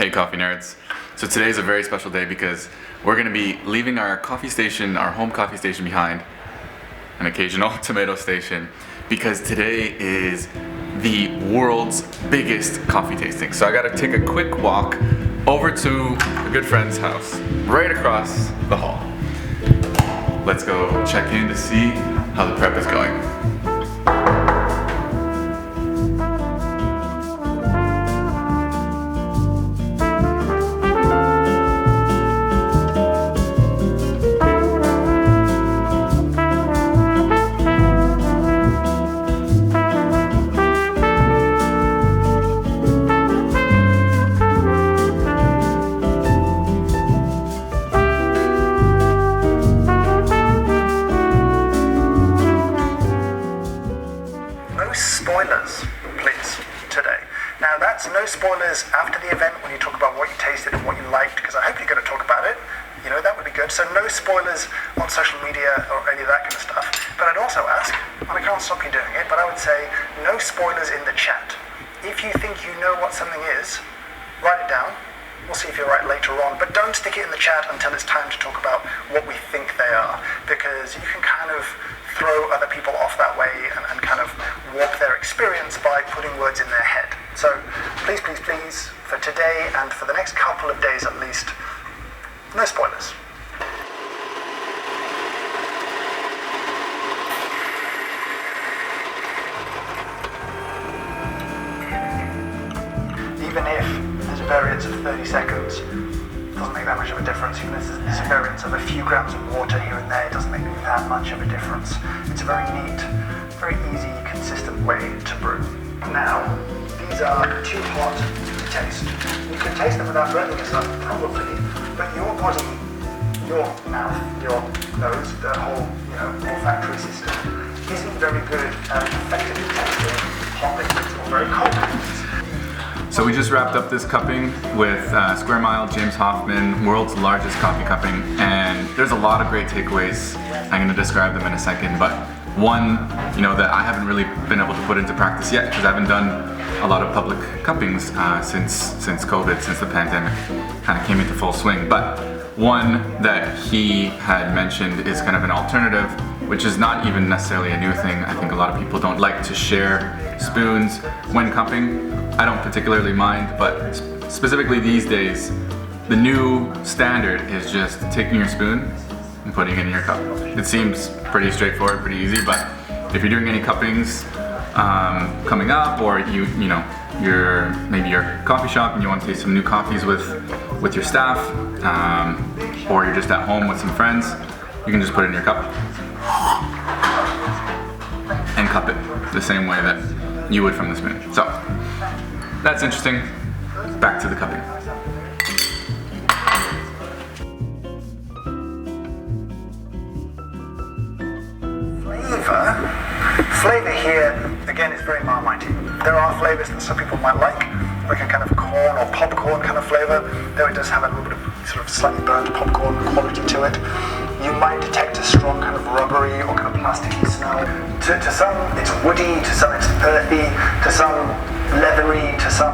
Hey coffee nerds. So today's a very special day because we're going to be leaving our coffee station, our home coffee station behind, an occasional tomato station, because today is the world's biggest coffee tasting. So I got to take a quick walk over to a good friend's house, right across the hall. Let's go check in to see how the prep is going. Spoilers, please, today. Now that's no spoilers after the event when you talk about what you tasted and what you liked, because I hope you're going to talk about it. You know, that would be good. So no spoilers on social media or any of that kind of stuff. But I'd also ask, and I can't stop you doing it, but I would say no spoilers in the chat. If you think you know what something is, write it down. We'll see if you're right later on, but don't stick it in the chat until it's time to talk about what we think they are, because you can kind of throw other people off that way and kind of warp their experience by putting words in their head. So please, please, please, for today and for the next couple of days at least, no spoilers. Even if there's a variance of 30 seconds, it doesn't make that much of a difference. Even if there's a variance of a few grams of water here and there, it doesn't make that much of a difference. It's a very neat, very easy, consistent way to brew. Now, these are too hot to taste. You can taste them without blending and stuff, probably, but your body, your mouth, your nose, the whole, olfactory system isn't very good at effectively tasting hot liquids or very cold liquids. So we just wrapped up this cupping with Square Mile, James Hoffmann, world's largest coffee cupping, and there's a lot of great takeaways. I'm going to describe them in a second, but one, that I haven't really been able to put into practice yet because I haven't done a lot of public cuppings since COVID, since the pandemic kind of came into full swing. But one that he had mentioned is kind of an alternative, which is not even necessarily a new thing. I think a lot of people don't like to share spoons when cupping. I don't particularly mind, but specifically these days, the new standard is just taking your spoon and putting it in your cup. It seems pretty straightforward, pretty easy, but if you're doing any cuppings coming up, or you're maybe your coffee shop and you want to taste some new coffees with your staff, or you're just at home with some friends, you can just put it in your cup and cup it the same way that you would from the spoon. So that's interesting. Back to the cupping. Flavor here, again, is very Marmite-y. There are flavors that some people might like a kind of corn or popcorn kind of flavor, though it does have a little bit of sort of slightly burnt popcorn quality to it. You might detect a strong kind of rubbery or kind of plasticky smell. To some, it's woody, to some it's earthy, to some leathery, to some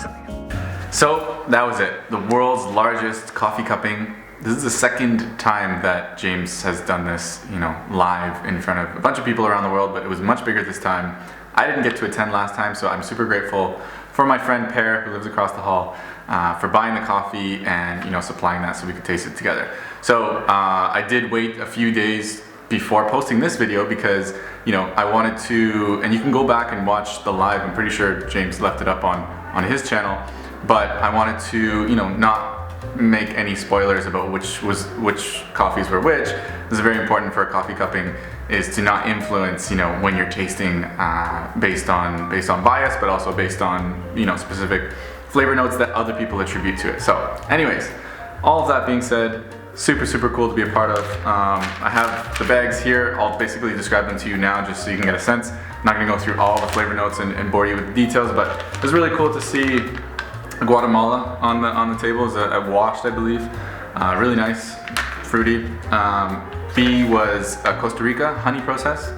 something. So that was it. The world's largest coffee cupping. This is the second time that James has done this, live in front of a bunch of people around the world, but it was much bigger this time. I didn't get to attend last time, so I'm super grateful for my friend Per, who lives across the hall, for buying the coffee and supplying that so we could taste it together. So I did wait a few days before posting this video because I wanted to, and you can go back and watch the live. I'm pretty sure James left it up on his channel, but I wanted to not make any spoilers about which coffees were which. This is very important for a coffee cupping, is to not influence when you're tasting based on bias, but also based on specific flavor notes that other people attribute to it. So anyways, all of that being said, super cool to be a part of. I have the bags here. I'll basically describe them to you now just so you can get a sense. I'm not going to go through all the flavor notes and bore you with the details, but it was really cool to see Guatemala on the table. Is a washed, I believe. Really nice, fruity. B was a Costa Rica honey process,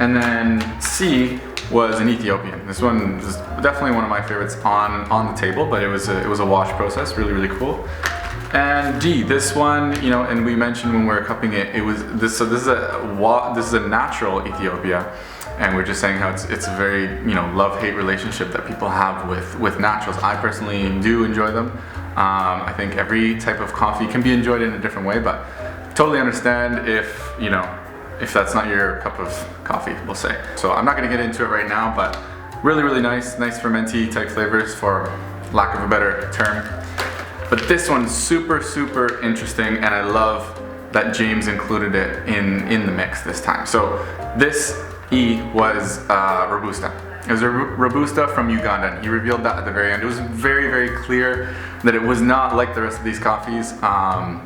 and then C was an Ethiopian. This one was definitely one of my favorites on the table, but it was a wash process, really cool. And D, this one, you know, and we mentioned when we were cupping it, it was this. So this is a natural Ethiopia, and we're just saying how it's a very, you know, love-hate relationship that people have with naturals. I personally do enjoy them. I think every type of coffee can be enjoyed in a different way, but totally understand if, you know, if that's not your cup of coffee, we'll say. So I'm not going to get into it right now, but really nice fermenty type flavors, for lack of a better term. But this one's super interesting, and I love that James included it in the mix this time. So this E was Robusta. It was a Robusta from Uganda, and he revealed that at the very end. It was very clear that it was not like the rest of these coffees.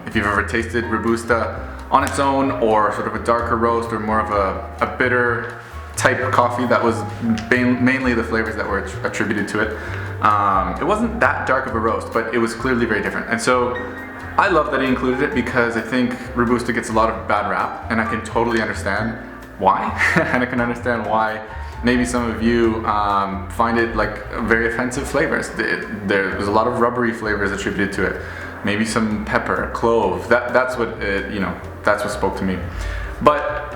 If you've ever tasted Robusta on its own, or sort of a darker roast, or more of a bitter type of coffee, that was mainly the flavors that were attributed to it. It wasn't that dark of a roast, but it was clearly very different. And so I love that he included it, because I think Robusta gets a lot of bad rap, and I can totally understand why. And I can understand why maybe some of you find it like very offensive flavors. There's a lot of rubbery flavors attributed to it. Maybe some pepper, clove. That's what you know. That's what spoke to me. But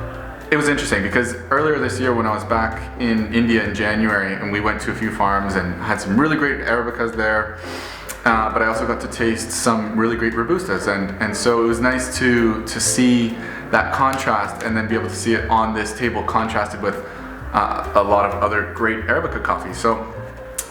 it was interesting, because earlier this year when I was back in India in January, and we went to a few farms and had some really great Arabicas there, but I also got to taste some really great Robustas, and so it was nice to see that contrast, and then be able to see it on this table contrasted with a lot of other great Arabica coffees. So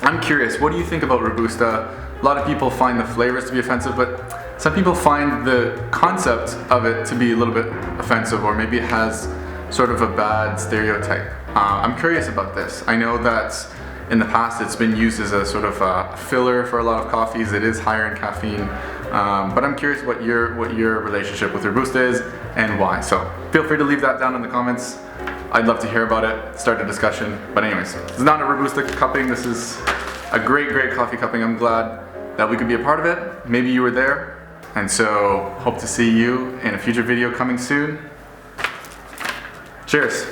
I'm curious, what do you think about Robusta? A lot of people find the flavors to be offensive, but some people find the concept of it to be a little bit offensive, or maybe it has sort of a bad stereotype. I'm curious about this. I know that in the past it's been used as a sort of a filler for a lot of coffees. It is higher in caffeine, but I'm curious what your relationship with Robusta is and why. So feel free to leave that down in the comments. I'd love to hear about it, start a discussion. But anyways, it's not a Robusta cupping. This is a great coffee cupping. I'm glad that we could be a part of it. Maybe you were there. And so hope to see you in a future video coming soon. Cheers.